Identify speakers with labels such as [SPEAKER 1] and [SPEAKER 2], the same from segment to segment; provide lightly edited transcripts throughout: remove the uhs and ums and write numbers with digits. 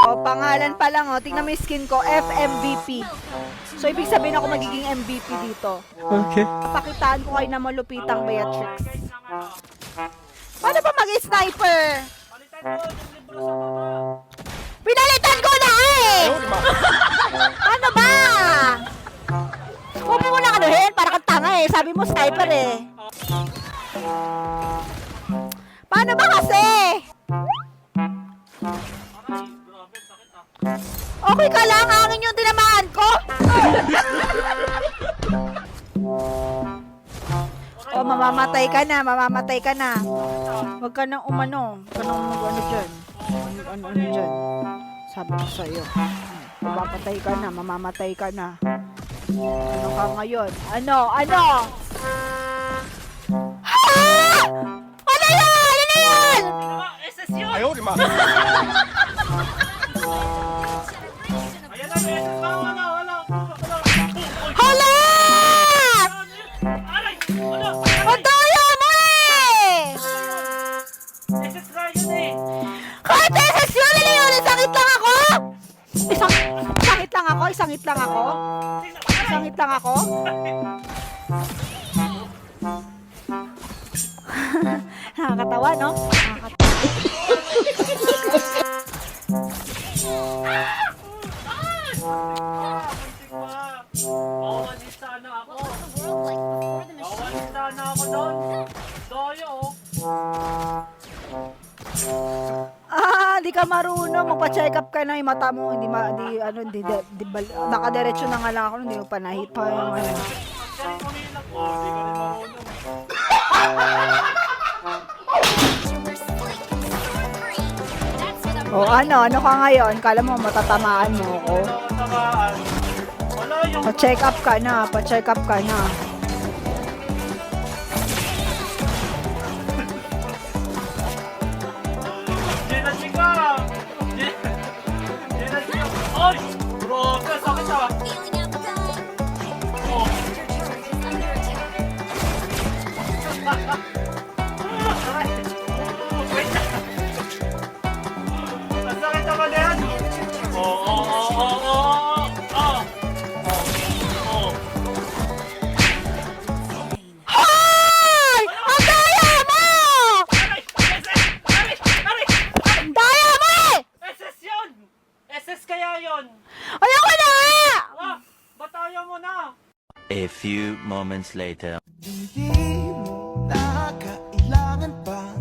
[SPEAKER 1] O, pangalan pa lang, o. Tingnan mo yung skin ko, FMVP. So, ibig sabihin ako magiging MVP dito.
[SPEAKER 2] Okay.
[SPEAKER 1] Pakitaan ko kayo na malupitang Beatrix. Paano ba mag-sniper? Pinalitan ko na eh! Ano ba? Huwag mo muna anuhin, para kang tanga eh. Sabi mo sniper eh. Paano ba kasi? Okay ka lang, hangin yung tinamaan ko. O, mamamatay ka na, mamamatay ka na. Huwag ka nang umano. Huwag ka nang mag-ano dyan. Ano dyan. Sabi ko sa'yo. Mamamatay ka na, mamamatay ka na. Ano ka ngayon? Ano? Ano? Ha! Ano yan? Ano yan?
[SPEAKER 2] Ayaw, di ma.
[SPEAKER 1] Hala! Ang daya mo eh! Kahit SS yun, yun, isangit lang ako! Isangit lang ako? Isangit lang ako? Isangit lang ako? Nakakatawa, no? Nakakatawa.
[SPEAKER 3] Bawalis sana ako. Bawalis sana ako doon. Daya oh.
[SPEAKER 1] Di ka marunong. Magpa-check up ka na yung mata mo. Hindi, nakadiretso na nga lang ako. Hindi mo panahit pa yung ano.
[SPEAKER 3] Kaya kumilang ko. Hindi ka rin marunong.
[SPEAKER 1] O ano ka ngayon? Kala mo matatamaan mo ako.
[SPEAKER 3] Tamaan. Wala yung...
[SPEAKER 1] Pa-check up ka na. Pa-check up ka na.
[SPEAKER 3] Ginasi ka. Ginasi ka. Ay! Bro, sakit ah. Oh. Wait lang. Ang sakit naman yan.
[SPEAKER 1] Hoy! Ang daya mo! Ang daya mo eh!
[SPEAKER 3] SS yun! SS kaya yun!
[SPEAKER 1] Ayoko na nga!
[SPEAKER 3] Ah! Ba't ayaw mo na?
[SPEAKER 4] A few moments later.
[SPEAKER 5] Hindi mo na kailangan pang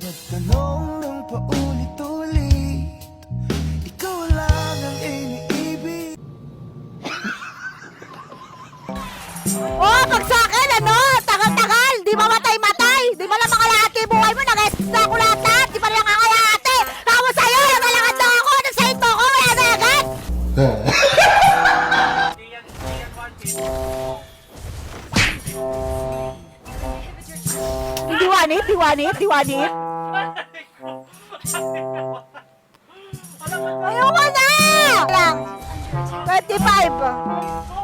[SPEAKER 5] magtanong ng paulit-ulit. Ikaw lang ang iniibig.
[SPEAKER 1] Oh, pag sa akin, ano? Tagal-tagal! Di mamatay-matay! Di ba lang makalahati buhay mo? Nag-SS na ako lahat! Di ba lang kakayate? Tapos sa'yo, nagalakad na ako! Nag-sahit mo ako! Wala na agad!
[SPEAKER 3] Hindi yan one piece.
[SPEAKER 1] Diwanit, diwanit, diwanit.
[SPEAKER 3] Alam mo,
[SPEAKER 1] Ayoko na! Lang. 25.